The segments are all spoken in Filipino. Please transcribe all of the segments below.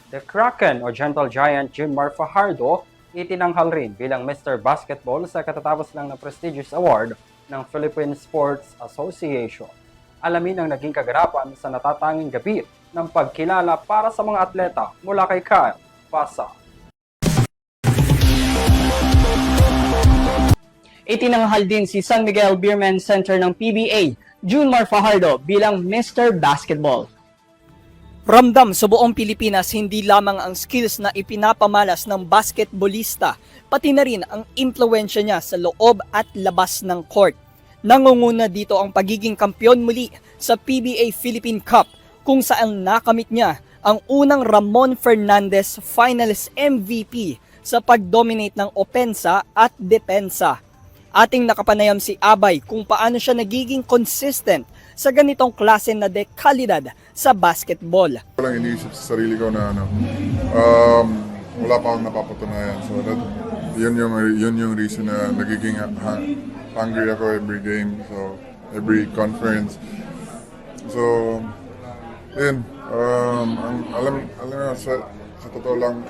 The Kraken o Gentle Giant Junmar Fajardo itinanghal rin bilang Mr. Basketball sa katatapos lang na prestigious award ng Philippine Sports Association. Alamin ang naging kaganapan sa natatanging gabi ng pagkilala para sa mga atleta mula kay Kyle Basa. Itinanghal din si San Miguel Beerman Center ng PBA, Junmar Fajardo bilang Mr. Basketball. Ramdam sa buong Pilipinas hindi lamang ang skills na ipinapamalas ng basketballista, pati na rin ang impluensya niya sa loob at labas ng court. Nangunguna dito ang pagiging kampyon muli sa PBA Philippine Cup kung saan nakamit niya ang unang Ramon Fernandez Finals MVP sa pag-dominate ng opensa at depensa. Ating nakapanayam si Abay kung paano siya nagiging consistent sa ganitong klase na dekalidad sa basketball. Walang iniisip sa sarili ko na wala pa akong napapatunayan. So yun yung reason na nagiging hungry ako every game, so every conference. So yun, alam mo, sa totoo lang,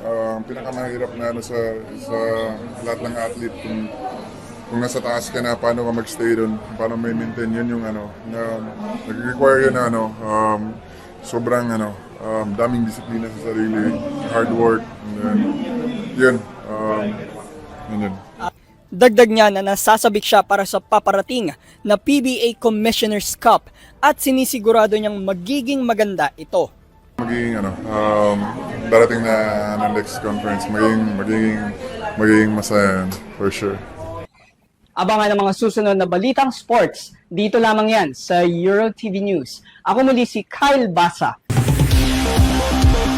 pinakamahirap na sa lahat ng athlete kung nasa taas ka na, paano ka magstay doon, paano may maintain, yun yung na nag-require yun na sobrang daming disiplina sa sarili, hard work, and then, yun. Dagdag niya na nasasabik siya para sa paparating na PBA Commissioner's Cup at sinisigurado niyang magiging maganda ito. Magiging darating na next conference, magiging masaya for sure. Abangan ang mga susunod na balitang sports. Dito lamang yan sa Euro TV News. Ako muli si Kyle Basa